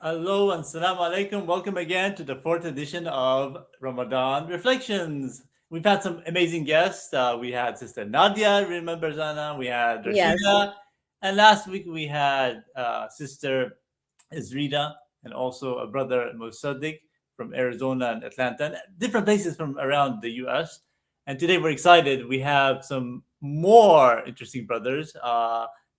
Hello and salam alaikum. Welcome again to the fourth edition of Ramadan Reflections. We've had some amazing guests. We had Sister Nadia, remember Zana? We had Yes. Rashida. And last week we had Sister Izrida and also a brother Musaddiq from Arizona and Atlanta, and different places from around the US. And today we're excited. We have some more interesting brothers.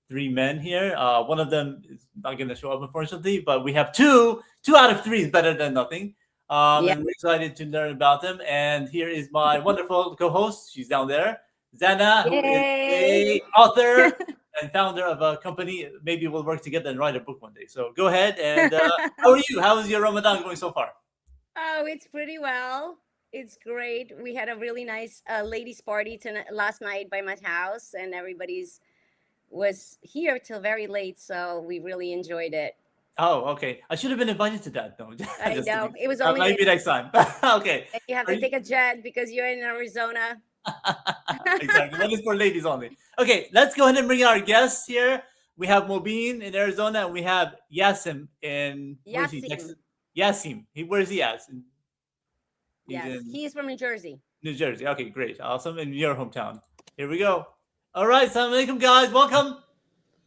Three men here. One of them is not going to show up, unfortunately, but we have two. Two out of three is better than nothing. Yeah. And we're excited to learn about them. And here is my wonderful co-host. She's down there, Zana, who is Yay. a author and founder of a company. Maybe we'll work together and write a book one day. So go ahead. And how are you? How is your Ramadan going so far? Oh, it's pretty well. It's great. We had a really nice ladies' party last night by my house, and everybody's was here till very late, so we really enjoyed it. Oh, okay. I should have been invited to that. No, I just know kidding. it was only Maybe next time. Okay. and you have Are to you? take a jet because you're in Arizona. Exactly. That is for ladies only. Okay, let's go ahead and bring our guests here. We have Mobeen in Arizona, and we have Yasim in where is he? Yasim. Texas. Yasim. Where is he at? He's Yes, in he's from New Jersey. New Jersey. Okay, great, awesome. In your hometown. Here we go. All right, assalamu alaikum, guys. Welcome.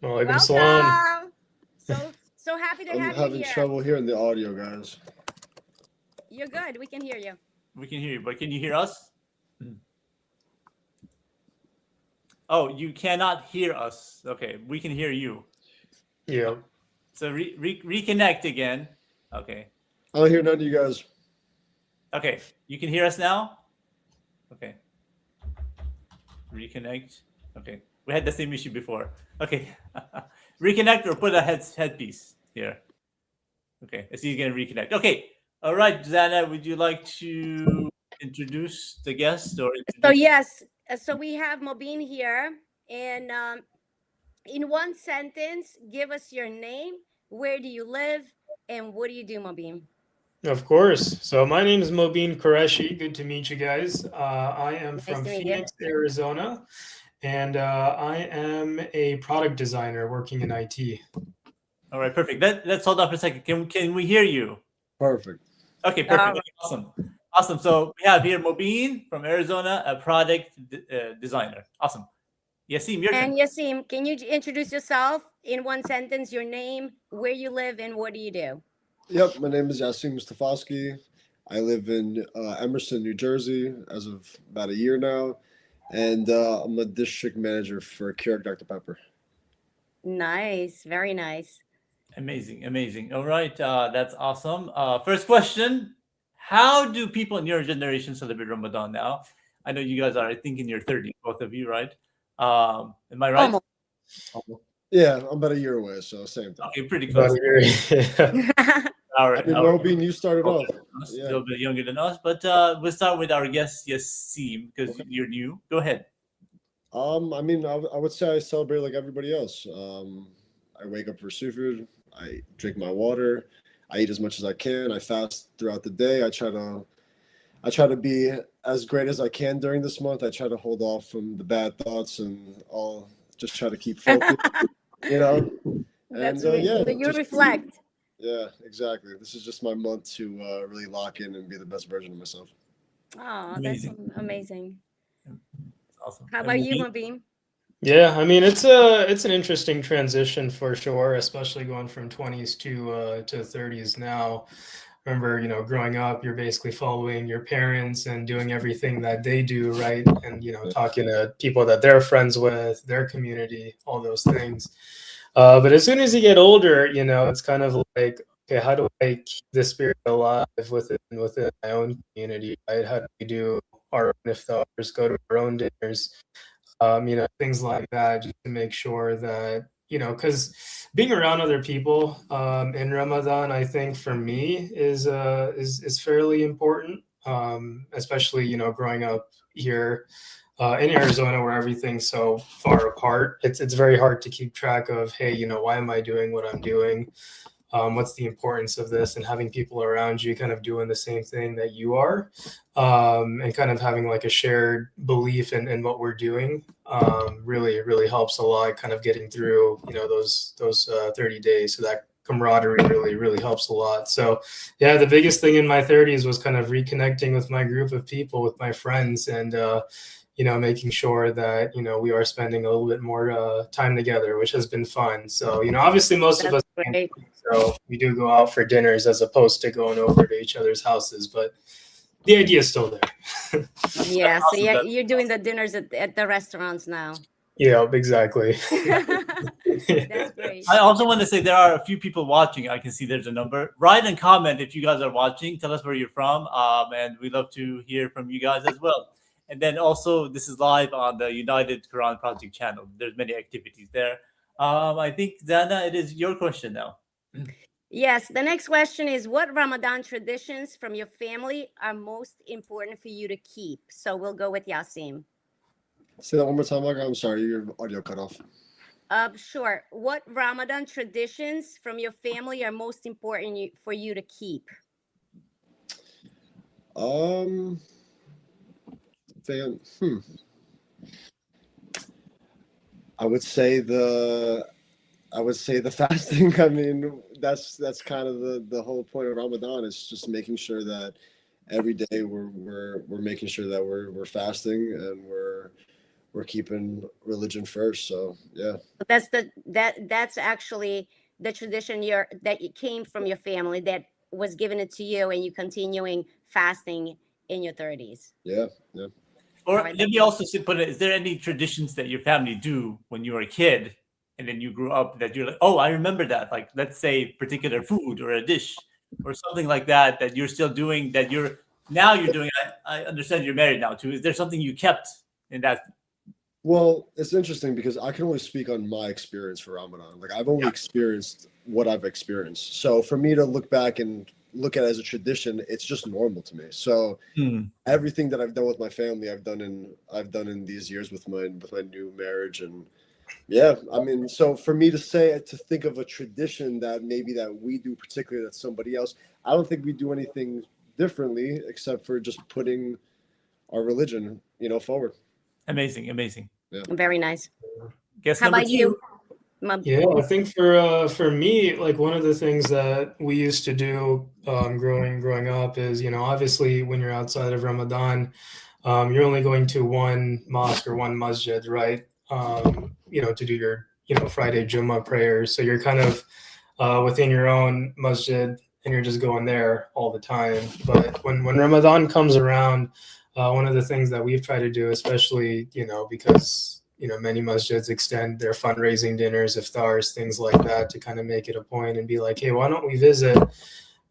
Walaikum salam. Welcome. So happy to I'm have you having here. trouble hearing the audio, guys. You're good. We can hear you. We can hear you, but can you hear us? Oh, you cannot hear us. Okay, we can hear you. Yeah. So reconnect again. Okay. I don't hear none of you guys. Okay, you can hear us now? Okay. Reconnect. Okay. We had the same issue before. Okay. Reconnect or put a headpiece here. Okay, I see he's gonna reconnect. Okay. All right, Zana, would you like to introduce the guest or So introduce? yes, so we have Mobeen here, and in one sentence, give us your name, where do you live, and what do you do, Mobeen? Of course. So my name is Mobeen Qureshi. Good to meet you guys. I am Nice from to meet you. Phoenix, Arizona, and I am a product designer working in IT. All right, perfect. Let's hold on for a second. Can we hear you? Perfect. Okay, perfect. All Okay, awesome. Awesome. So we have here Mobeen from Arizona, a product designer. Awesome. Yasim, your turn. And Yasim, can you introduce yourself in one sentence, your name, where you live, and what do you do? Yep, my name is Yasim Mustafosky. I live in Emerson, New Jersey, as of about a year now, and I'm a district manager for Keurig Dr Pepper. Nice, very nice. Amazing, amazing. All right, that's awesome. First question: how do people in your generation celebrate Ramadan now? I know you guys are, I think, in your 30s, both of you, right? Am I right? Almost. Yeah, I'm about a year away, so same thing. Okay, pretty About close. a year. Yeah. I mean, Robin, you started off. A Yeah. little bit younger than us, but we'll start with our guest, Yasim, because you're new. Go ahead. I mean, I would say I celebrate like everybody else. I wake up for seafood. I drink my water. I eat as much as I can. I fast throughout the day. I try to be as great as I can during this month. I try to hold off from the bad thoughts and all. Just try to keep focused, you know. That's And yeah, so you just reflect. yeah, exactly. This is just my month to really lock in and be the best version of myself. Oh, that's Amazing. amazing. Awesome. How And about you, Mubin? Mobeen? Yeah, I mean it's an interesting transition for sure, especially going from 20s to 30s now. Remember, growing up, you're basically following your parents and doing everything that they do, right? And talking to people that they're friends with, their community, all those things. But as soon as you get older, it's kind of like, okay, how do I keep the spirit alive within my own community, right? How do we do our own iftars, go to our own dinners, things like that, just to make sure that, because being around other people in Ramadan, I think for me is fairly important, especially growing up here in Arizona where everything's so far apart. It's very hard to keep track of, hey, why am I doing what I'm doing? What's the importance of this, and having people around you kind of doing the same thing that you are, and kind of having like a shared belief in what we're doing, really helps a lot, kind of getting through those 30 days. So camaraderie really helps a lot. So yeah, the biggest thing in my 30s was kind of reconnecting with my group of people, with my friends, and making sure that we are spending a little bit more time together, which has been fun. So obviously most of us Great. so we do go out for dinners as opposed to going over to each other's houses, but the idea is still there. Yeah, so you're doing the dinners at the restaurants now. Yeah, exactly. That's great. I also want to say there are a few people watching. I can see there's a number. Write and comment if you guys are watching. Tell us where you're from, and we'd love to hear from you guys as well. And then also, this is live on the United Quran Project channel. There's many activities there. I think, Zana, it is your question now. Yes, the next question is, what Ramadan traditions from your family are most important for you to keep? So we'll go with Yasim. Say that one more time, Margaret. I'm sorry, your audio cut off. Sure. What Ramadan traditions from your family are most important for you to keep? I would say the fasting. I mean, that's kind of the whole point of Ramadan. Is just making sure that every day we're making sure that we're fasting and we're keeping religion first. So yeah. That's actually the tradition that it came from your family, that was given it to you, and you continuing fasting in your 30s. Yeah. Or let me also put it: is there any traditions that your family do when you were a kid, and then you grew up that you're like, oh, I remember that. Like, let's say particular food or a dish or something like that you're still doing, that you're doing. I understand you're married now too. Is there something you kept in that? Well, it's interesting because I can only speak on my experience for Ramadan. Like, I've only experienced what I've experienced. So for me to look back and look at it as a tradition, it's just normal to me. So everything that I've done with my family, I've done in these years with my new marriage. And yeah, I mean, so for me to think of a tradition that maybe that we do particularly that somebody else, I don't think we do anything differently except for just putting our religion, forward. Amazing. Yeah. Very nice. Guess How number about two. you? Yeah, I think for me, like one of the things that we used to do growing up is, obviously when you're outside of Ramadan, you're only going to one mosque or one masjid, right? To do your Friday Jummah prayers. So you're kind of within your own masjid and you're just going there all the time. But when Ramadan comes around, one of the things that we've tried to do, especially because many masjids extend their fundraising dinners, iftars, things like that, to kind of make it a point and be like, hey, why don't we visit,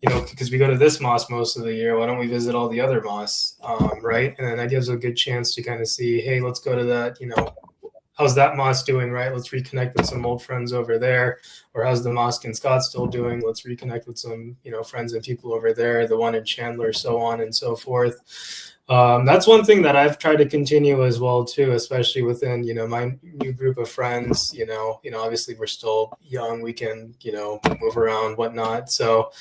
because we go to this mosque most of the year, why don't we visit all the other mosques, right? And then that gives a good chance to kind of see, hey, let's go to that, how's that mosque doing, right? Let's reconnect with some old friends over there. Or how's the mosque in Scottsdale doing? Let's reconnect with some, friends and people over there, the one in Chandler, so on and so forth. That's one thing that I've tried to continue as well too, especially within, my new group of friends. Obviously we're still young, we can, move around, whatnot. So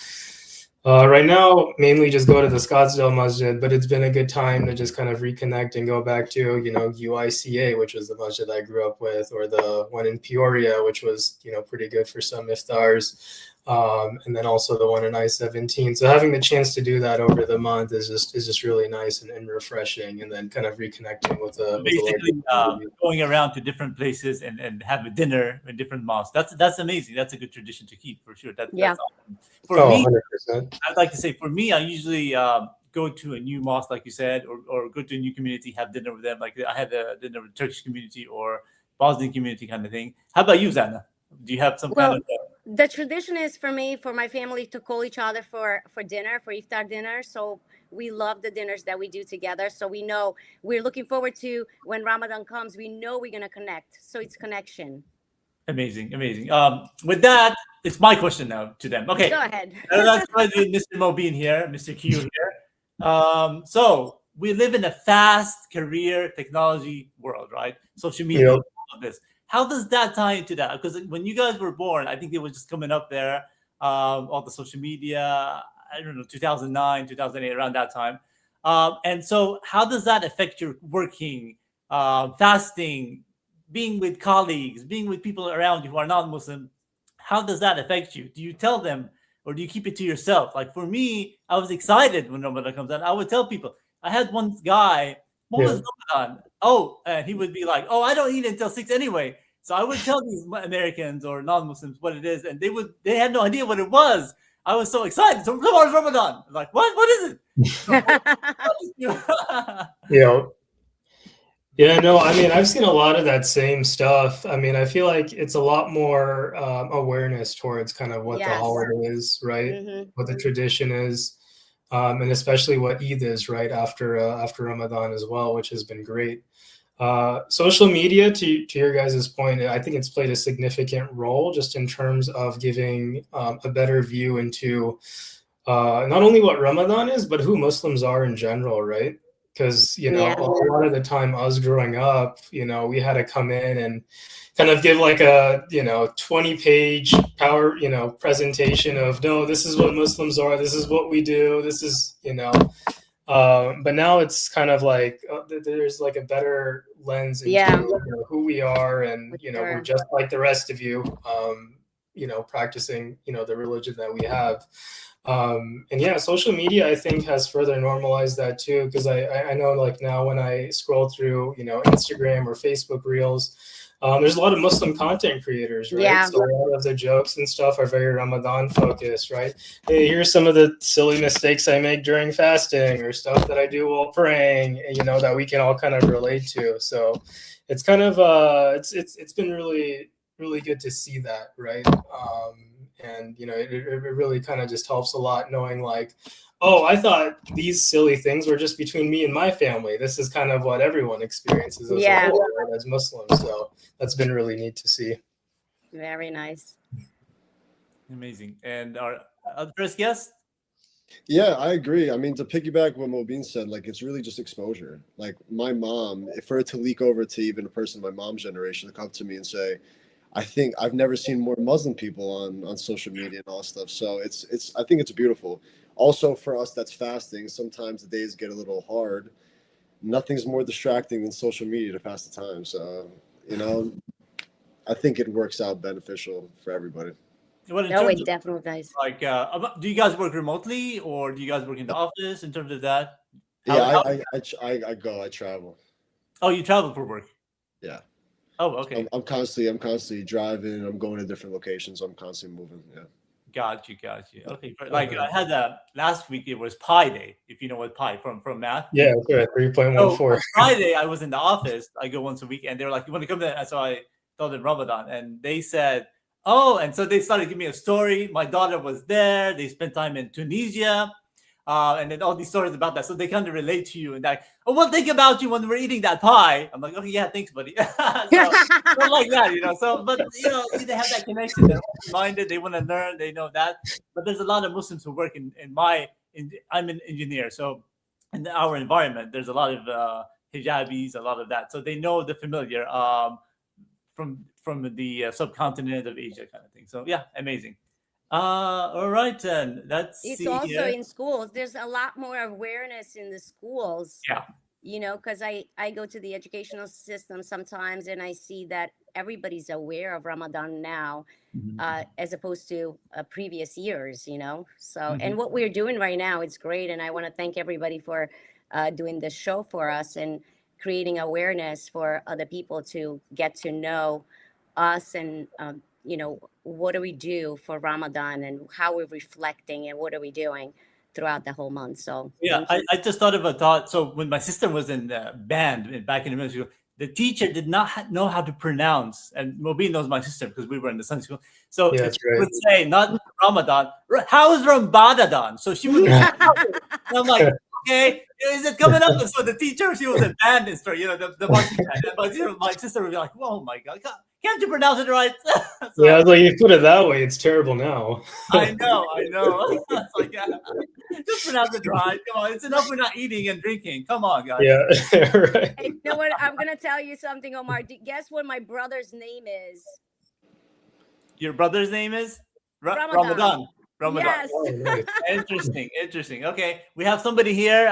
right now, mainly just go to the Scottsdale Masjid, but it's been a good time to just kind of reconnect and go back to, UICA, which was the masjid I grew up with, or the one in Peoria, which was, pretty good for some iftars. And then also the one in I-17. So having the chance to do that over the month is just really nice and refreshing, and then kind of reconnecting with basically going around to different places and have a dinner in different mosques. That's amazing. That's a good tradition to keep for sure. That's awesome. For me, 100%. I'd like to say for me, I usually go to a new mosque, like you said, or go to a new community, have dinner with them. Like I had a dinner with Turkish community or Bosnian community kind of thing. How about you, Zana? Do you have some kind of the tradition is for me, for my family, to call each other for dinner, for iftar dinner. So we love the dinners that we do together. So we know we're looking forward to when Ramadan comes. We know we're gonna connect. So it's connection. Amazing. With that, it's my question now to them. Okay, go ahead. That's why Mr. Mobeen here, Mr. Q here. So we live in a fast career technology world, right? Social media, all of this. How does that tie into that? Because when you guys were born, I think it was just coming up there, all the social media, I don't know, 2009, 2008, around that time. And so how does that affect your working, fasting, being with colleagues, being with people around you who are not Muslim? how does that affect you? Do you tell them or do you keep it to yourself? Like for me, I was excited when Ramadan comes out. I would tell people. I had one guy, what Yeah. was Ramadan? Oh, and he would be like, oh, I don't eat until 6 anyway. So I would tell these Americans or non-Muslims what it is, and they had no idea what it was. I was so excited. So tomorrow's Ramadan. I'm like, what? What is it? Yeah. Yeah, no, I mean, I've seen a lot of that same stuff. I mean, I feel like it's a lot more awareness towards kind of what the Yes. holiday is, right? Mhm. What the tradition is, and especially what Eid is, right? After Ramadan as well, which has been great. Social media, to your guys' point, I think it's played a significant role just in terms of giving a better view into not only what Ramadan is, but who Muslims are in general, right? Because, you know, Yeah. a lot of the time us growing up, you know, we had to come in and kind of give like a, 20-page power, presentation of, no, this is what Muslims are, this is what we do, this is, but now it's kind of like there's like a better lens into Yeah. who we are, and For we're sure. just like the rest of you, practicing the religion that we have. And yeah, social media I think has further normalized that too, because I know like now when I scroll through Instagram or Facebook Reels, there's a lot of Muslim content creators, right? Yeah. So a lot of the jokes and stuff are very Ramadan focused, right? Hey, here's some of the silly mistakes I make during fasting or stuff that I do while praying, that we can all kind of relate to. So it's kind of it's been really, really good to see that, right? And it really kind of just helps a lot knowing like, oh, I thought these silly things were just between me and my family. This is kind of what everyone experiences as Yeah. a whole, right, as Muslims. So that's been really neat to see. Very nice. Amazing. And our first guest? Yeah, I agree. I mean, to piggyback what Mobeen said, like it's really just exposure. Like my mom, if for it to leak over to even a person of my mom's generation to come to me and say, I think I've never seen more Muslim people on social media and all stuff. So it's I think it's beautiful. Also for us that's fasting, sometimes the days get a little hard. Nothing's more distracting than social media to pass the time. So, I think it works out beneficial for everybody. Well, in No, terms it of, definitely does. like, do you guys work remotely or do you guys work in the office in terms of that? Yeah, How- I travel. Oh, you travel for work. Yeah. Oh, okay. I'm constantly driving. I'm going to different locations. I'm constantly moving. Yeah. Got you. Okay. Like I had last week, it was Pi Day, if you know what Pi from math. Yeah, okay, So 3.14. on Friday, I was in the office. I go once a week, and they were like, "You want to come there?" So I told them Ramadan, and they said, "Oh!" And so they started giving me a story. My daughter was there. They spent time in Tunisia, and then all these stories about that. So they kind of relate to you, and like, "Oh, well, think about you when we're eating that pie." I'm like, "Okay, yeah, thanks, buddy." So not like that, So, but they have that connection. They're minded. They want to learn. They know that. But there's a lot of Muslims who work I'm an engineer, so in our environment, there's a lot of hijabis, a lot of that. So they know the familiar from the subcontinent of Asia kind of thing. So yeah, amazing. All right, then let's It's see also here. in schools. There's a lot more awareness in the schools. Yeah. Because I go to the educational system sometimes and I see that everybody's aware of Ramadan now, as opposed to previous years, So, and what we're doing right now, it's great. And I want to thank everybody for doing this show for us and creating awareness for other people to get to know us and, what do we do for Ramadan and how we're reflecting and what are we doing throughout the whole month. So Yeah, thank you. I just thought of a thought. So when my sister was in the band back in the middle school, the teacher did not know how to pronounce, and Mobeen knows my sister because we were in the Sunday school. So Yeah, she that's right. would say not Ramadan. How is Ramadan? So she would. And I'm like, okay, is it coming up? And so the teacher, she was a band instructor, the marching band. But my sister would be like, oh my god, can't you pronounce it right? So, Yeah, like you put it that way, it's terrible now. I know. It's like, yeah, just pronounce it right. Come on, it's enough we're not eating and drinking. Come on, guys. Yeah, right. Hey, you know what? I'm gonna tell you something, Omar. Guess what my brother's name is? Your brother's name is Ramadan. Ramadan. Yes. Oh, nice. Interesting. Okay, we have somebody here.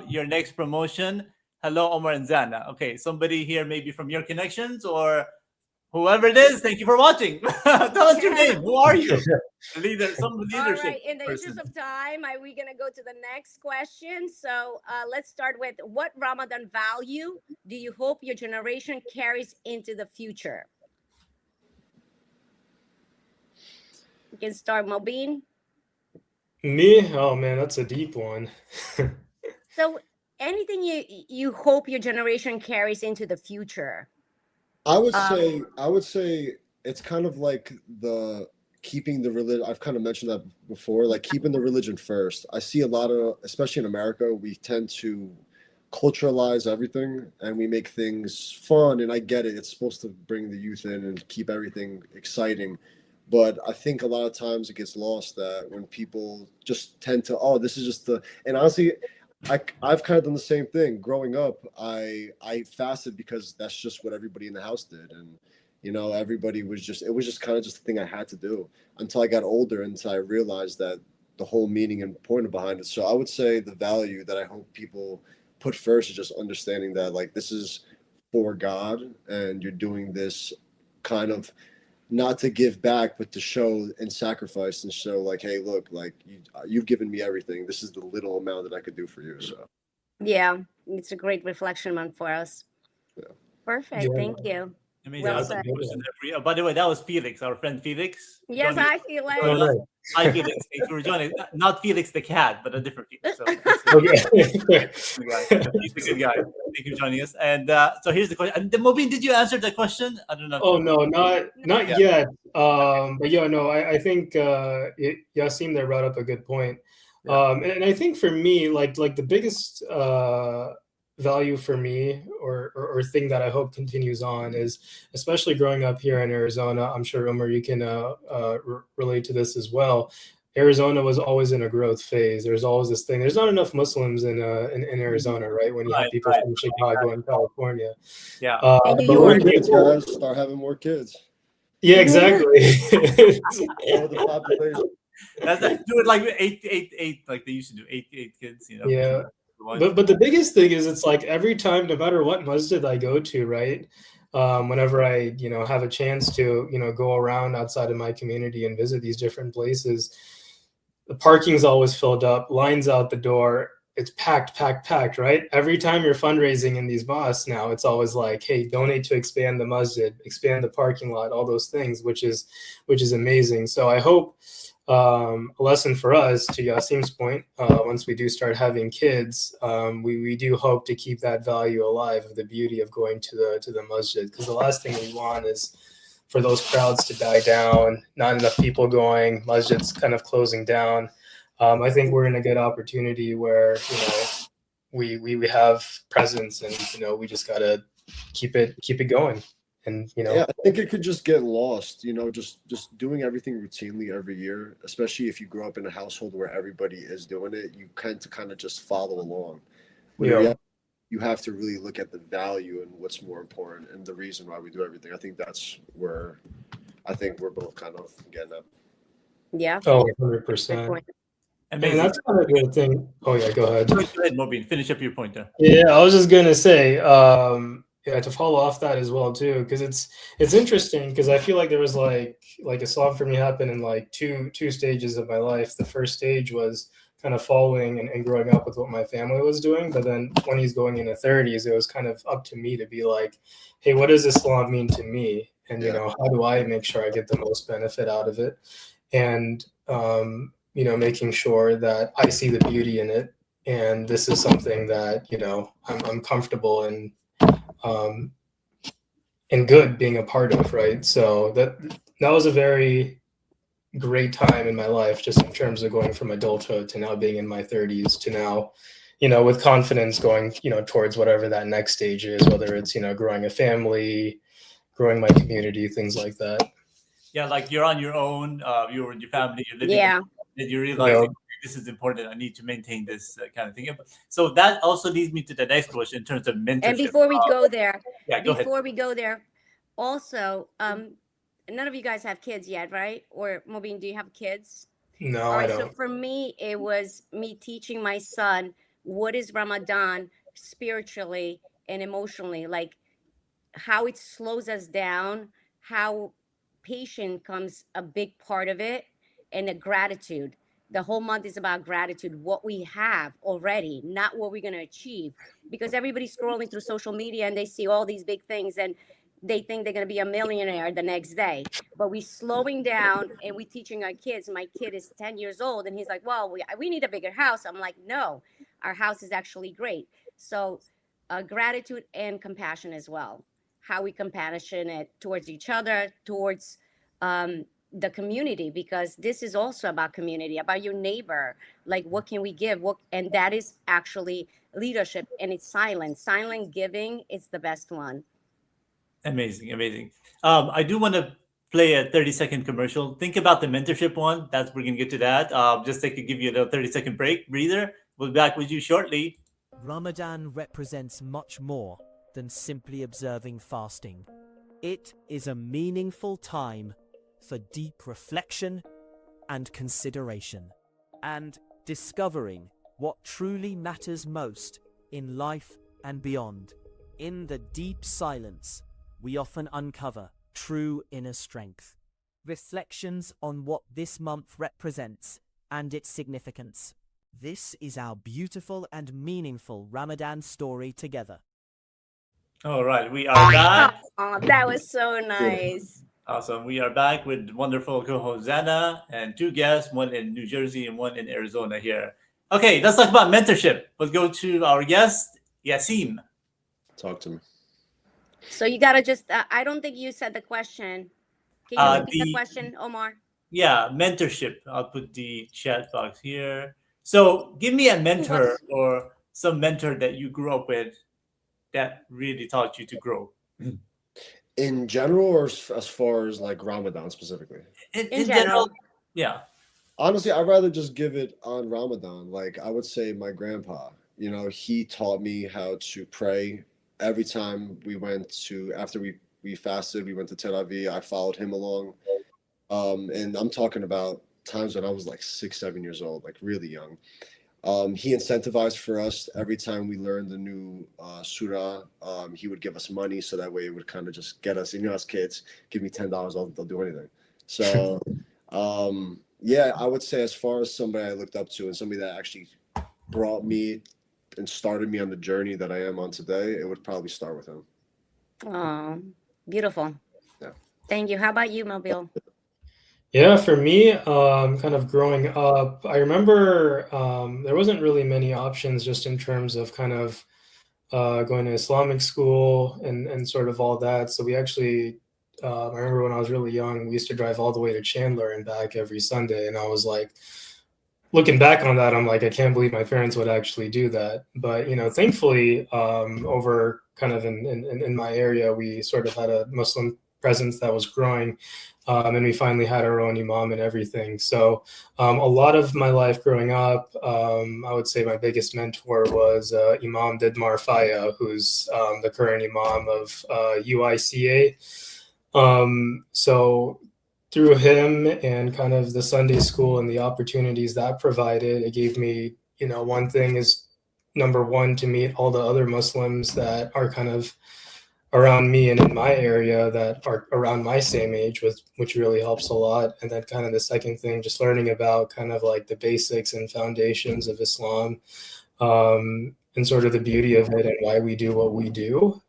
Your next promotion. Hello, Omar and Zana. Okay, somebody here maybe from your connections or Whoever it is, thank you for watching. Tell us your name. Who are you? Some All leadership right. In the person. interest of time, we're gonna go to the next question. So let's start with, what Ramadan value do you hope your generation carries into the future? You can start, Mobeen. Me? Oh man, that's a deep one. So anything you hope your generation carries into the future? I would Um, say it's kind of like the keeping the religion. I've kind of mentioned that before, like keeping the religion first. I see a lot of, especially in America, we tend to culturalize everything and we make things fun. And I get it; it's supposed to bring the youth in and keep everything exciting. But I think a lot of times it gets lost that when people just tend to, oh, this is just the, and honestly, I've kind of done the same thing. Growing up, I fasted because that's just what everybody in the house did, and everybody was just, it was just kind of just a thing I had to do until I got older, until I realized that the whole meaning and point behind it. So I would say the value that I hope people put first is just understanding that, like, this is for God, and you're doing this kind of not to give back, but to show and sacrifice and show, like, hey, look, like, you've given me everything. This is the little amount that I could do for you. So yeah, it's a great reflection month for us. yeah. Perfect. Yeah. Thank you. Amazing. Well That's a said. good question there for you. By the way, that was Felix, our friend Felix. Yes, joining us. I feel Oh, like. nice. Hi, Felix. Thanks for joining. Not Felix the cat, but a different Felix. So Okay. he's a good guy. Thank you for joining us. And so here's the question. And Mobeen, did you answer that question? I don't know. Oh no, not Yeah. yet. But yeah, no, I think Yasim there brought up a good point. Yeah. And I think for me, like the biggest value for me, or thing that I hope continues on, is, especially growing up here in Arizona. I'm sure, Umar, you can relate to this as well. Arizona was always in a growth phase. There's always this thing. There's not enough Muslims in Arizona, right? When you have people from Chicago and California. Yeah. And New But York. when Kids, people, guys, start having more kids. yeah, exactly. Grow the population. That's do it like eight, like they used to do, eight kids, Yeah. Once. But the biggest thing is, it's like every time, no matter what masjid I go to, right? Whenever I, have a chance to, go around outside of my community and visit these different places, the parking's always filled up, lines out the door. It's packed, right? Every time you're fundraising in these mosques now, it's always like, hey, donate to expand the masjid, expand the parking lot, all those things, which is amazing. So I hope a lesson for us, to Yasim's point, once we do start having kids, we do hope to keep that value alive, of the beauty of going to the masjid, because the last thing we want is for those crowds to die down, not enough people going, masjids kind of closing down. I think we're in a good opportunity where we have presence, and we just gotta keep it going. And Yeah, I think it could just get lost, just doing everything routinely every year, especially if you grow up in a household where everybody is doing it. You kind of just follow along. When in Yeah. reality, you have to really look at the value and what's more important and the reason why we do everything. I think that's where I think we're both kind of getting at. Yeah. Oh, Good 100%. point. And Amazing. that's kind of the thing. Oh yeah, go ahead. Go ahead, Mobeen. Finish up your point there. Yeah, I was just gonna say, to follow off that as well too, because it's interesting, because I feel like there was like Islam for me happened in like two stages of my life. The first stage was kind of following and growing up with what my family was doing, but then 20s going into 30s, it was kind of up to me to be like, hey, what does Islam mean to me? And how do I make sure I get the most benefit out of it? And making sure that I see the beauty in it, and this is something that I'm comfortable and good being a part of, right? So that was a very great time in my life, just in terms of going from adulthood to now being in my 30s, to now with confidence going towards whatever that next stage is, whether it's growing a family, growing my community, things like that. Yeah, like you're on your own, you're with your family, you're living, Yeah. and you realize this is important. I need to maintain this kind of thing. So that also leads me to the next question in terms of mentorship. And before we go there, go ahead. Also, none of you guys have kids yet, right? Or Mobeen, do you have kids? No, All right. I don't. So for me, it was me teaching my son what is Ramadan spiritually and emotionally, like how it slows us down, how patient comes a big part of it, and the gratitude. The whole month is about gratitude, what we have already, not what we're going to achieve. Because everybody's scrolling through social media and they see all these big things and they think they're going to be a millionaire the next day. But we're slowing down and we're teaching our kids. My kid is 10 years old and he's like, well, we need a bigger house. I'm like, no, our house is actually great. So gratitude and compassion as well. How we compassionate towards each other, towards the community, because this is also about community, about your neighbor. Like, what can we give? What, and that is actually leadership, and it's silent. Silent giving is the best one. Amazing, amazing. I do want to play a 30-second commercial. Think about the mentorship one. We're gonna get to that. Just to give you a little 30-second breather. We'll be back with you shortly. Ramadan represents much more than simply observing fasting. It is a meaningful time for deep reflection and consideration, and discovering what truly matters most in life and beyond. In the deep silence, we often uncover true inner strength. Reflections on what this month represents and its significance. This is our beautiful and meaningful Ramadan story together. All right, we are back. Oh, that was so nice. Awesome. We are back with wonderful co-host Zana and two guests, one in New Jersey and one in Arizona here. Okay, let's talk about mentorship. Let's go to our guest, Yasim. Talk to me. So you gotta just. I don't think you said the question. Can you repeat the question, Omar? Yeah, mentorship. I'll put the chat box here. So give me a mentor or some mentor that you grew up with that really taught you to grow. In general, or as far as like Ramadan specifically? In general. Yeah. Honestly, I'd rather just give it on Ramadan. Like, I would say my grandpa, you know, he taught me how to pray every time we went to, after we fasted, we went to Tel Aviv. I followed him along. And I'm talking about times when I was like 6, 7 years old, like really young. He incentivized for us every time we learned the new surah. He would give us money, so that way it would kind of just get us. You know, as kids, give me $10, they'll do anything. So, yeah, I would say as far as somebody I looked up to and somebody that actually brought me and started me on the journey that I am on today, it would probably start with him. Oh, beautiful. Yeah. Thank you. How about you, Mobile? Yeah, for me, kind of growing up, I remember there wasn't really many options just in terms of kind of going to Islamic school and sort of all that. So we actually, I remember when I was really young, we used to drive all the way to Chandler and back every Sunday. And I was like, looking back on that, I'm like, I can't believe my parents would actually do that. But, you know, thankfully, over kind of in my area, we sort of had a Muslim presence that was growing. And we finally had our own imam and everything. So a lot of my life growing up, I would say my biggest mentor was Imam Didmar Faya, who's the current imam of UICA. So through him and kind of the Sunday school and the opportunities that provided, it gave me, you know, one thing is, number one, to meet all the other Muslims that are kind of around me and in my area that are around my same age, which really helps a lot. And then kind of the second thing, just learning about kind of like the basics and foundations of Islam, and sort of the beauty of it and why we do what we do,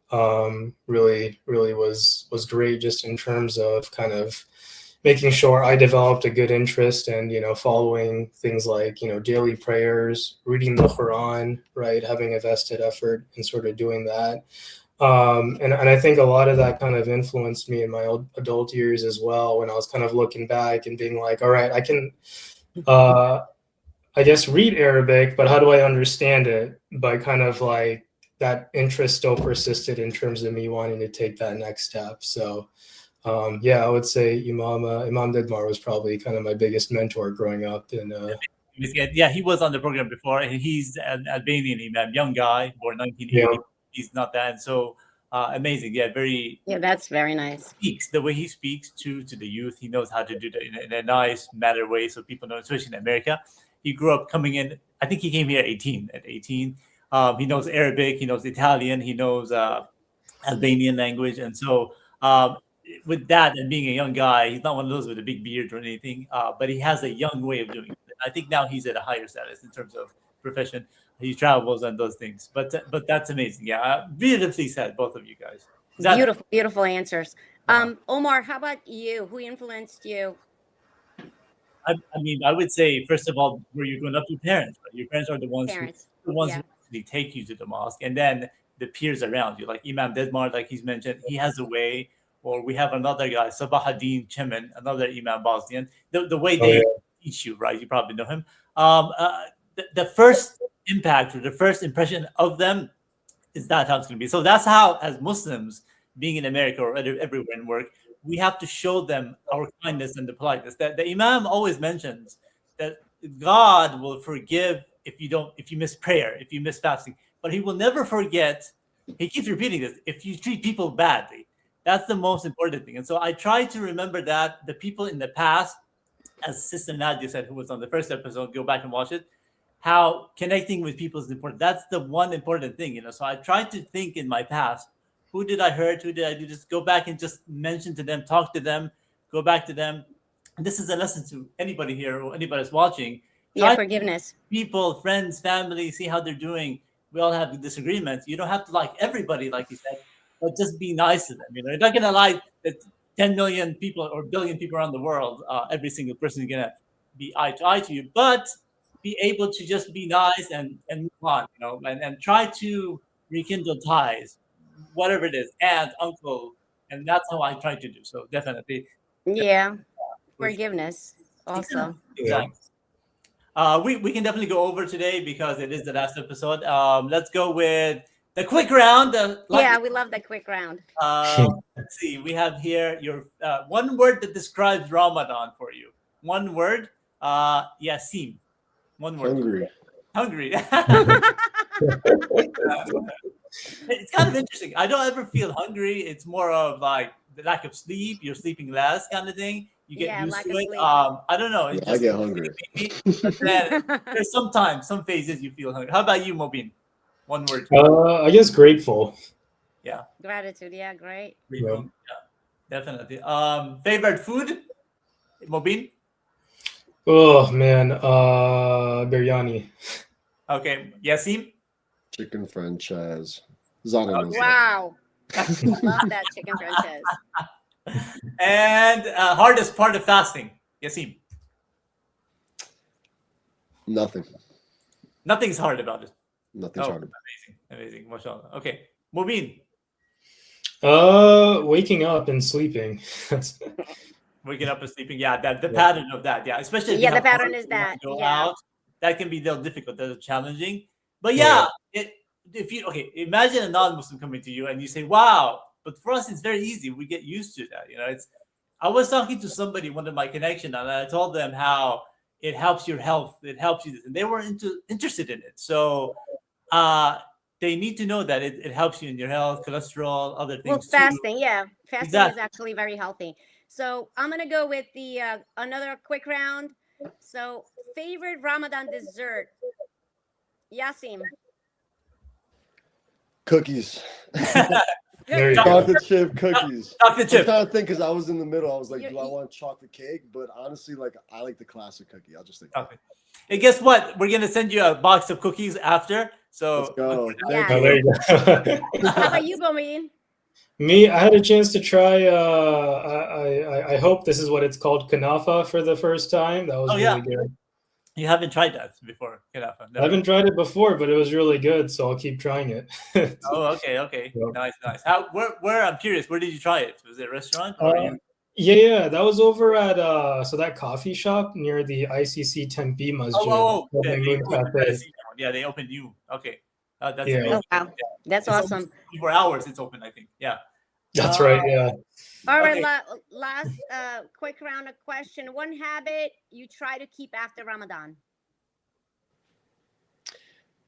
really was great, just in terms of kind of making sure I developed a good interest and, you know, following things like, you know, daily prayers, reading the Quran, right, having a vested effort in sort of doing that. And I think a lot of that kind of influenced me in my adult years as well, when I was kind of looking back and being like, all right, I can, I guess, read Arabic, but how do I understand it? But kind of like that interest still persisted in terms of me wanting to take that next step. So yeah, I would say Imam Didmar was probably kind of my biggest mentor growing up. And yeah, he was on the program before, and he's an Albanian imam, young guy, born 1980. Yeah. He's not that, and so amazing. Yeah, very. Yeah, that's very nice. Speaks the way he speaks to the youth. He knows how to do that in a nice, matter way, so people know, especially in America. He grew up coming in. I think he came here at 18. He knows Arabic. He knows Italian. He knows Albanian language, and so with that and being a young guy, he's not one of those with a big beard or anything, but he has a young way of doing it. I think now he's at a higher status in terms of profession. He travels and those things, but that's amazing. Yeah, beautifully said, both of you guys. Is that Beautiful, beautiful answers. uh Omar, how about you? Who influenced you? I mean, I would say first of all, where you're growing up, your parents. Right? Your parents are Parents. the ones who Yeah. actually take you to the mosque, and then the peers around you, like Imam Dedmar, like he's mentioned, he has a way. Or we have another guy, Sabahaddin Chemin, another Imam Bosnian. The way Oh yeah. they teach you, right? You probably know him. The first impact or the first impression of them is that how it's going to be. So that's how, as Muslims, being in America or everywhere in work, we have to show them our kindness and the politeness. That the Imam always mentions that God will forgive if you miss prayer, if you miss fasting, but He will never forget. He keeps repeating this: if you treat people badly, that's the most important thing. And so I try to remember that the people in the past, as Sister Nadia said, who was on the first episode, go back and watch it, how connecting with people is important. That's the one important thing, you know. So I tried to think in my past, who did I hurt? Who did I do? Just go back and just mention to them, talk to them, go back to them. And this is a lesson to anybody here or anybody that's watching. Yeah, Try forgiveness. people, friends, family, see how they're doing. We all have disagreements. You don't have to like everybody, like you said, but just be nice to them. You know, you're not gonna like the 10 million people or billion people around the world. Every single person is gonna be eye to eye to you, but be able to just be nice and move on. You know, and try to rekindle ties, whatever it is, aunt, uncle, and that's how I try to do. So definitely, Yeah, for sure. forgiveness also. Yeah. Exactly. We can definitely go over today because it is the last episode. Let's go with the quick round. Yeah, we love that quick round. Let's see. We have here your one word that describes Ramadan for you. One word. Yasim. One word. Hungry. Hungry. It's kind of interesting. I don't ever feel hungry. It's more of like the lack of sleep. You're sleeping less, kind of thing. You get Yeah, used lack to of it. sleep. I don't know. Yeah, It's I just get hungry. but then there's sometimes some phases you feel hungry. How about you, Mobin? One word. I guess grateful. Yeah, Gratitude. Yeah, great. Yeah. grateful. Yeah, definitely. Favorite food, Mobin? Oh man, biryani. Okay, Yasim. Chicken franchise. Zana knows that. Wow. Love that chicken franchise. And hardest part of fasting, Yasim. Nothing. Nothing's hard about it. Nothing's Oh, hard. amazing, mashallah. Okay, Mobin. Waking up and sleeping. That's Waking up and sleeping. Yeah, that the Yeah. pattern of that. Yeah, especially if you Yeah, the have pattern work, is you have that. to go Yeah. out. That can be a little difficult. That's challenging. But Yeah. yeah, if you okay, imagine a non-Muslim coming to you and you say, "Wow!" But for us, it's very easy. We get used to that. You know, it's. I was talking to somebody, one of my connection, and I told them how it helps your health. It helps you, this, and they were interested in it. So, uh, they need to know that it helps you in your health, cholesterol, other Well, things too. fasting. Yeah, fasting is Exactly. actually very healthy. So I'm gonna go with the another quick round. So favorite Ramadan dessert, Yasim. Cookies. There you Good. go. Chocolate chip cookies. Chocolate I'm chip. trying to think because I was in the middle. I was like, You- do I you- want chocolate cake? But honestly, like I like the classic cookie. I'll just think. Okay. And guess what? We're gonna send you a box of cookies after. So Let's go. Yeah. Thank Oh, there you. you go. How about you, Bomin? Me, I had a chance to try. I hope this is what it's called, kanafa, for the first time. That was Oh, yeah. really good. you haven't tried that before, Kanafa. I Never. haven't tried it before, but it was really good, so I'll keep trying it. Oh, okay. Yeah. Nice. How? Where? I'm curious. Where did you try it? Was it a restaurant or you? Yeah, that was over at so that coffee shop near the ICC Tempe Masjid. Oh, called yeah, the Moon they Cafe. yeah, they opened new. Okay, that's Yeah. amazing. Oh wow, that's It's awesome. almost 24 hours. It's open, I think. Yeah. That's right. Yeah. All right, Okay. last quick round of question. One habit you try to keep after Ramadan.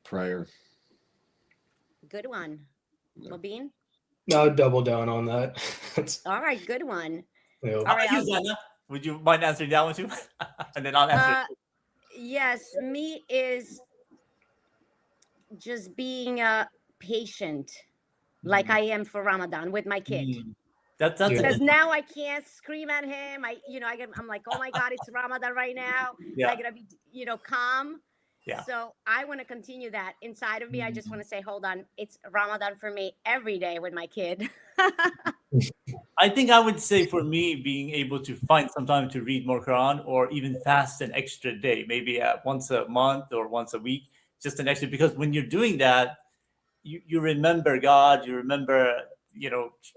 Prayer. Good one. Yeah. Mobin? I'll double down on that. All right, good one. You know. All How right, about you, Zana? Would you mind answering that one too? And then I'll answer. Yes, me is just being patient, like I am for Ramadan with my kid. That's Yeah. because now I can't scream at him. I'm like, oh my God, it's Ramadan right now. Yeah. I gotta be, calm. Yeah. So I want to continue that inside of me. I just want to say, hold on, it's Ramadan for me every day with my kid. I think I would say for me, being able to find some time to read more Quran or even fast an extra day, maybe once a month or once a week, just an extra, because when you're doing that, you remember God, you remember,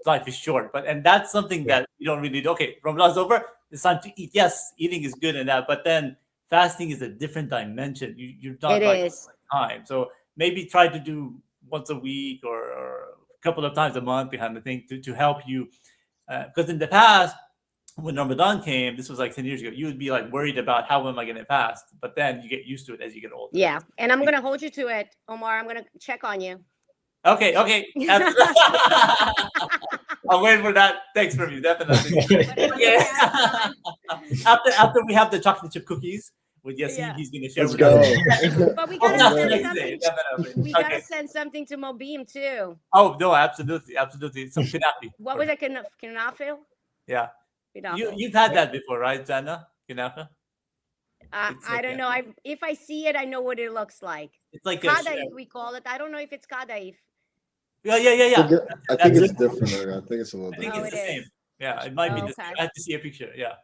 life is short. And that's something that you don't really do. Okay, Ramadan's over, it's time to eat. Yes, eating is good and that, but then fasting is a different dimension. You're not It like is. time. So maybe try to do once a week or a couple of times a month behind the thing to help you. Because in the past, when Ramadan came, this was like 10 years ago, you would be like worried about how am I going to fast? But then you get used to it as you get older. Yeah. And I'm going to hold you to it, Omar. I'm going to check on you. Okay. I'll wait for that text from you, definitely. Okay. After we have the chocolate chip cookies with Yassine, he's going to share Let's with go. us. But we Oh, got that's to the send next day, something. definitely. We got to Okay. send something to Mobim too. Oh, no, absolutely. Some kinafi. What was it? Kinafil? Yeah. Kinafil. You've had that before, right, Jana? Kinafa? It's I like don't know. If I see it, I know what it looks like. It's like Kadaif, we call it. I don't know if it's Kadaif. Yeah. I think it's different. I think it's a little I think different. it's the same. Yeah, it might be the same. Okay. I have to see a picture. Yeah,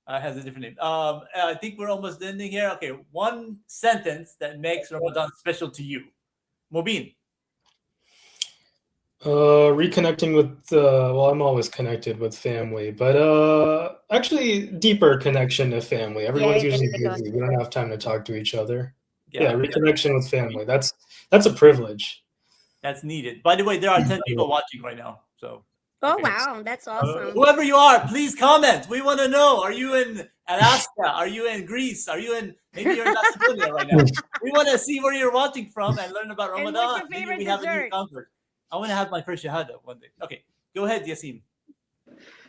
it has a different name. I think we're almost ending here. Okay, one sentence that makes Ramadan special to you, Mobin. Reconnecting with well, I'm always connected with family, but actually deeper connection to family. Everyone's it usually is a good busy. We don't have time to talk to each other. Yeah, Reconnection with family. That's a privilege. that's needed. By the way, there are 10 people watching right now. So Oh, okay. wow. That's awesome. Whoever you are, please comment. We want to know. Are you in Alaska? Are you in Greece? Are you in maybe you're in Macedonia right now? We want to see where you're watching from and learn about And Ramadan. what's your Maybe favorite we have a new dessert? convert. I want to have my first shahada one day. Okay, go ahead, Yassine.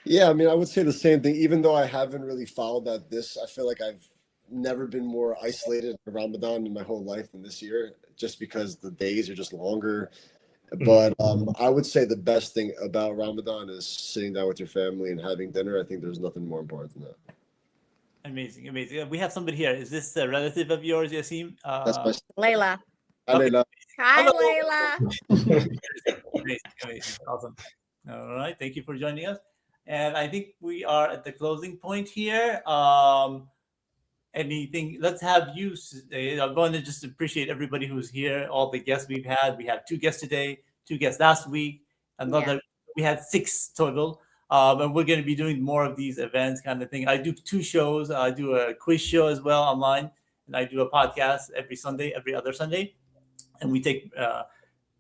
Yeah, I mean, I would say the same thing. Even though I haven't really followed that, I feel like I've never been more isolated in Ramadan in my whole life than this year, just because the days are just longer. But I would say the best thing about Ramadan is sitting down with your family and having dinner. I think there's nothing more important than that. Amazing. We have somebody here. Is this a relative of yours, Yassine? That's my Layla. Okay. Layla. Hi, Hello. Layla. Amazing. Awesome. All right. Thank you for joining us. And I think we are at the closing point here. Anything? Let's have you. I'm going to just appreciate everybody who's here. All the guests we've had. We had 2 guests today, 2 guests last week. Another. We had 6 total. And we're going to be doing more of these events, kind of thing. I do 2 shows. I do a quiz show as well online, and I do a podcast every other Sunday, and we take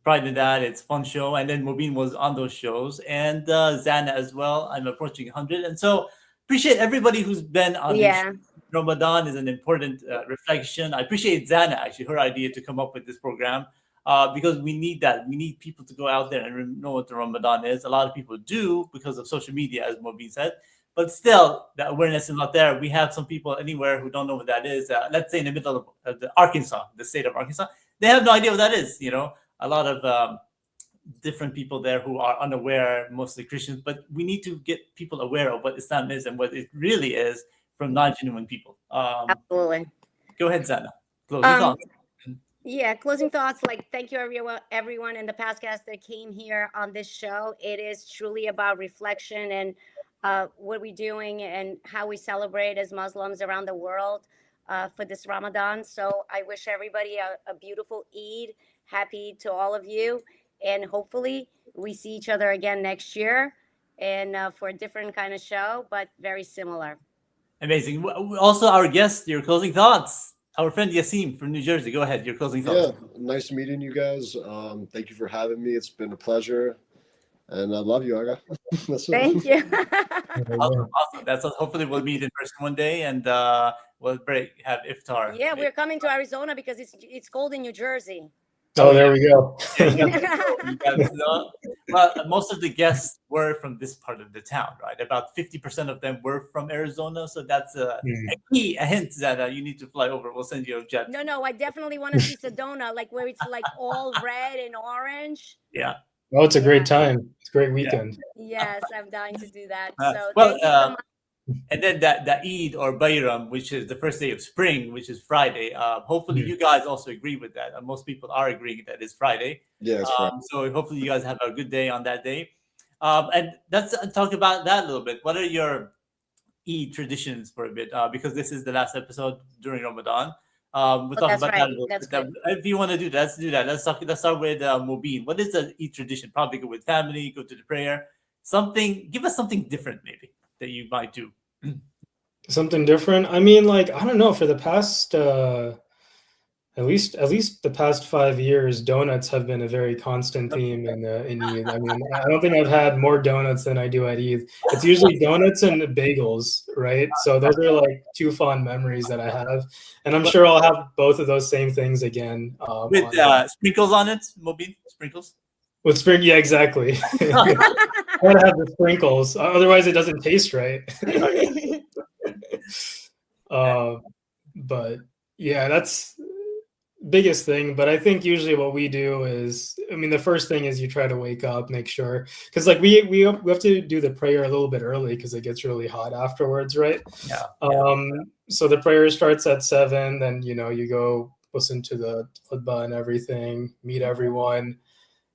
pride in that. It's a fun show. And then Mobin was on those shows, and Zana as well. I'm approaching 100, and so appreciate everybody who's been on these shows. Ramadan is an important reflection. I appreciate Zana, actually, her idea to come up with this program, because we need that. We need people to go out there and know what the Ramadan is. A lot of people do because of social media, as Mobin said, but still, the awareness is not there. We have some people anywhere who don't know what that is. Let's say in the middle of the state of Arkansas, they have no idea what that is. A lot of different people there who are unaware, mostly Christians, but we need to get people aware of what Islam is and what it really is from non-genuine people. Absolutely. Go ahead, Zana. Closing thoughts. Yeah, closing thoughts. Thank you, everyone in the past cast that came here on this show. It is truly about reflection and what we're doing and how we celebrate as Muslims around the world for this Ramadan. So I wish everybody a beautiful Eid. Happy to all of you. And hopefully we see each other again next year and for a different kind of show, but very similar. Amazing. Also, our guest, your closing thoughts. Our friend Yassim from New Jersey. Go ahead. Your closing thoughts. Yeah, nice meeting you guys. Thank you for having me. It's been a pleasure. And I love you, Aga. Thank you. Awesome. Hopefully we'll meet in person one day and we'll have iftar. Yeah, we're coming to Arizona because it's cold in New Jersey. Oh, there we go. Well, most of the guests were from this part of the town, right? About 50% of them were from Arizona. So that's a hint that you need to fly over. We'll send you a jet. No, I definitely want to see Sedona, where it's all red and orange. Yeah. Oh, it's a Yeah. great time. It's a great Yeah. weekend. Yes, I'm dying to do that. Uh, So well, thank you so much. and then that Eid or Bayram, which is the first day of spring, which is Friday. Hopefully, Mm. you guys also agree with that. Most people are agreeing that it's Friday. Yeah, it's right. So hopefully, you guys have a good day on that day. And let's talk about that a little bit. What are your Eid traditions for a bit? Because this is the last episode during Ramadan. We'll Oh, talk that's about that a right. little That's bit. good. If you want to do that, let's do that. Let's talk. Let's start with Mubin. What is the Eid tradition? Probably go with family, go to the prayer. Something. Give us something different, maybe that you might do. Something different. I mean, like, I don't know, for the past at least the past 5 years, donuts have been a very constant theme in Eid. I mean, I don't think I've had more donuts than I do at Eid. It's usually donuts and bagels, right? So those are like two fond memories that I have, and I'm But sure I'll have both of those same things again with on Eid. sprinkles on it, Mubin, sprinkles. With spring. Yeah, exactly. Gotta have the sprinkles, otherwise it doesn't taste right. Uh, but yeah, that's biggest thing. But I think usually what we do is, I mean, the first thing is you try to wake up, make sure, because like we have to do the prayer a little bit early because it gets really hot afterwards, right? Yeah. So the prayer starts at 7, then you go listen to the khutbah and everything, meet everyone,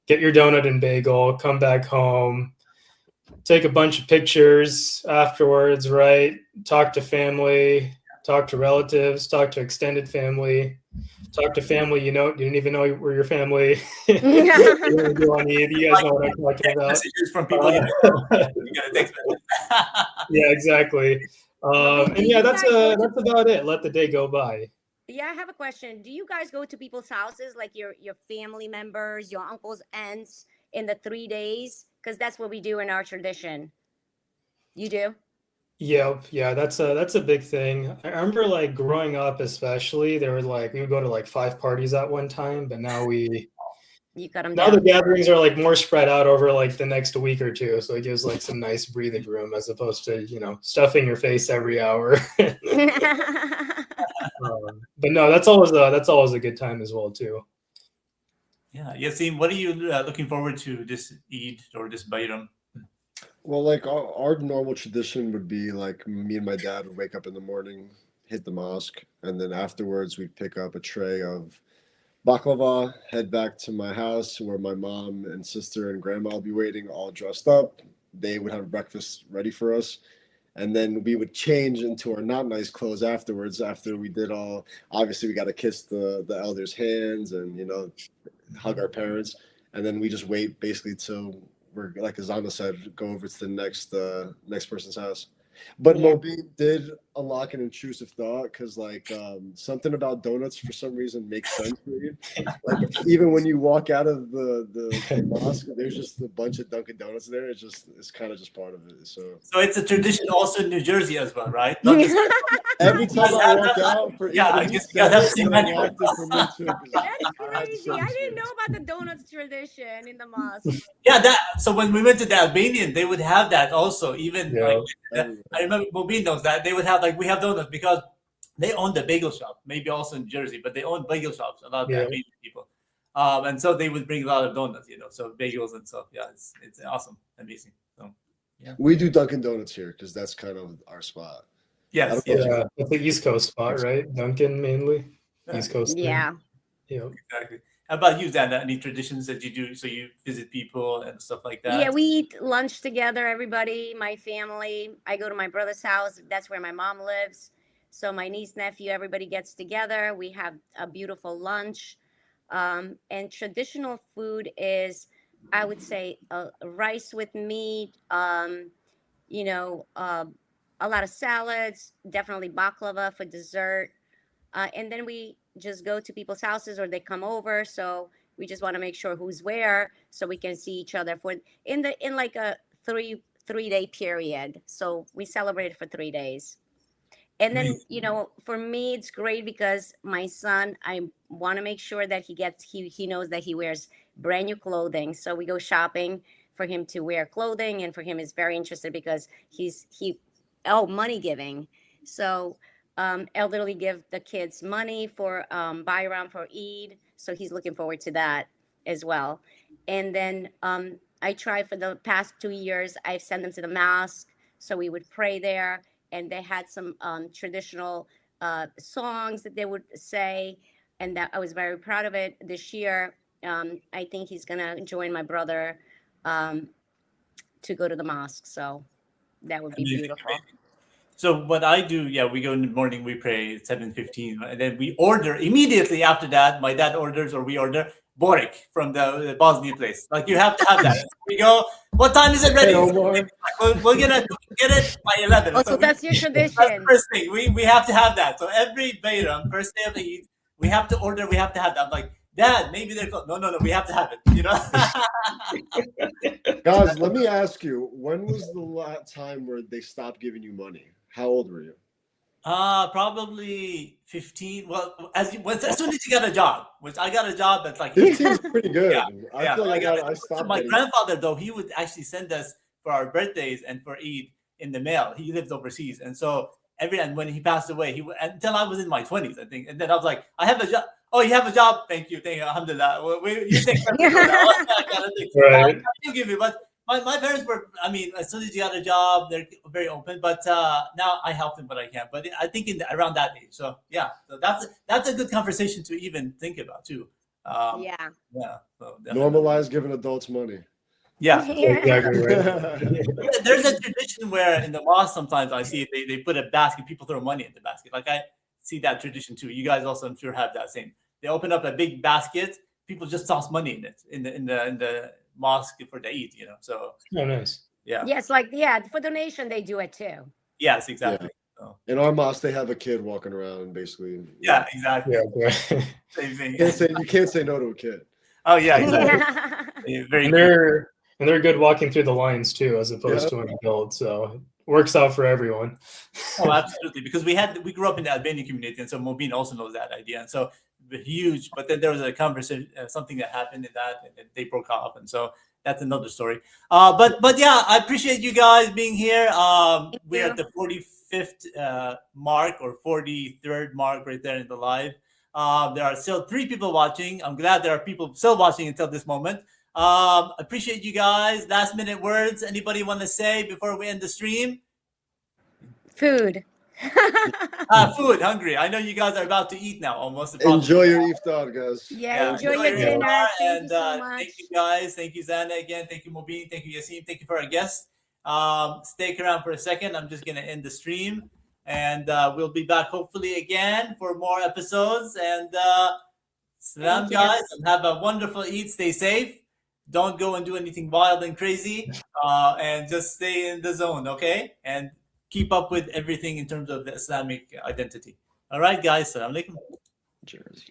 get your donut and bagel, come back home, take a bunch of pictures afterwards, right? Talk to family, talk to relatives, talk to extended family, talk to family you didn't even know were your family. You guys know what I'm talking Text about. messages from people you know. You get a text message. Yeah, exactly. Mubin, do And yeah, you that's guys go to? that's about it. Let the day go by. Yeah, I have a question. Do you guys go to people's houses, like your family members, your uncles, aunts, in the 3 days? Because that's what we do in our tradition. You do? Yep, yeah, that's a big thing. I remember like growing up, especially, there were like we would go to like 5 parties at one time, but You cut them now the down. gatherings are like more spread out over like the next week or two, so it gives like some nice breathing room as opposed to stuffing your face every hour. But no, that's always a good time as well too. Yeah, Yassine, what are you looking forward to this Eid or this Bayram? Well, like our normal tradition would be like me and my dad would wake up in the morning, hit the mosque, and then afterwards we'd pick up a tray of baklava, head back to my house where my mom and sister and grandma will be waiting, all dressed up. They would have breakfast ready for us. And then we would change into our not nice clothes afterwards. After we did all, obviously we got to kiss the elders' hands and hug our parents, and then we just wait basically till we're, like Azana said, go over to the next person's house. But Yeah. Moby did unlock an intrusive thought because like something about donuts for some reason makes sense for you. Like even when you walk out of the mosque, there's just a bunch of Dunkin' Donuts there. It's kind of just part of it. So So it's a tradition also in New Jersey as well, right? Not just every time I walk out for yeah, I Eid, guess you guys have the it same menu. unlocked it for me too. 'Cause That's I had the crazy. same I didn't know experience. about the donuts tradition in the mosque. Yeah, that. So when we went to the Albanian, they would have that also. Even like Yeah. Everywhere. I remember Mobin knows that they would have like we have donuts because they own the bagel shop. Maybe also in Jersey, but they own bagel shops. A lot of the Yeah. Albanian people, and so they would bring a lot of donuts. So bagels and stuff. Yeah, it's awesome, amazing. So We do Dunkin' Donuts here because that's kind of our spot. I yes, don't know yes, if you Yeah, it's the East Coast spot, right? Duncan mainly. yeah, East Coast thing. Yeah. Yeah. exactly. How about you, Dan? Any traditions that you do? So you visit people and stuff like Yeah, that. we eat lunch together, everybody, my family. I go to my brother's house. That's where my mom lives. So my niece, nephew, everybody gets together. We have a beautiful lunch. And traditional food is, I would say, rice with meat, you know, uh, a lot of salads, definitely baklava for dessert. And then we just go to people's houses or they come over. So we just want to make sure who's where so we can see each other for in like a three day period. So we celebrate for 3 days. And then, for me, it's great because my son, I want to make sure that he knows that he wears brand new clothing. So we go shopping for him to wear clothing, and for him is very interested because money giving. So elderly give the kids money for Bayram for Eid. So he's looking forward to that as well. And then I tried for the past 2 years. I've sent them to the mosque, so we would pray there, and they had some traditional songs that they would say, and that I was very proud of it. This year, I think he's gonna join my brother to go to the mosque, so that would be Amazing, beautiful. amazing. So what I do, yeah, we go in the morning, we pray at 7:15, and then we order immediately after that. My dad orders, or we order Boric from the Bosnia place. Like, you have to have that. We go, what time is it ready? Hey, Omar. We're gonna get it by 11. Oh, so that's your That's the tradition. first thing. We have to have that. So every Bayram, first day of Eid, we have to order. We have to have that. I'm like, Dad, maybe they're closed. No. We have to have it. You know. Guys, let me ask you, when was the last time where they stopped giving you money? How old were you? Probably 15. Well, as soon as you get a job, which I got a job that's like 15 is pretty good. Yeah, I feel like I so stopped my getting grandfather, though, he would actually send us for our birthdays and for Eid in the mail. He lives overseas, and so and when he passed away, until I was in my 20s, I think, and then I was like, I have a job. Oh, you have a job? Thank you, alhamdulillah. You take care of it. Right. You give me, but my parents were, I mean, as soon as you got a job, they're very open. But now I help them, but I can. But I think around that age. So yeah, so that's a good conversation to even think about too. Yeah. Yeah. So definitely. Normalize giving adults money. Yeah. Exactly right. There's a tradition where in the mosque sometimes I see they put a basket, people throw money in the basket. Like, I see that tradition too. You guys also, I'm sure, have that same. They open up a big basket, people just toss money in it in the mosque for the Eid, you know. So Oh, nice. yeah. Yes, for donation they do it too. Yes, exactly. So, In our mosque, they have a kid walking around, basically. yeah, exactly. Yeah. Right. Same thing. You can't say no to a kid. Oh yeah, exactly. Yeah, very And cool. they're good walking through the lines too, as opposed to an adult. So it works out for everyone. Oh, absolutely. Because we grew up in the Albanian community, and so Mobeen also knows that idea. And so huge. But then there was a conversation, something that happened in that, and then they broke off, and so that's another story. But yeah, I appreciate you guys being here. We're at the 45th mark or 43rd mark right there in the live. There are still 3 people watching. I'm glad there are people still watching until this moment. Appreciate you guys. Last minute words. Anybody want to say before we end the stream? Food. Food, hungry. I know you guys are about to eat now, almost. Enjoy your iftar, guys. Yeah, enjoy your dinner. Thank you so much. Thank you guys. Thank you, Zana, again. Thank you, Mobeen. Thank you, Yassine. Thank you for our guests. Stick around for a second. I'm just gonna end the stream, and we'll be back hopefully again for more episodes. And salam, guys, and have a wonderful Eid. Stay safe. Don't go and do anything wild and crazy, and just stay in the zone, okay? And keep up with everything in terms of the Islamic identity. All right, guys. Salam alaikum. Cheers.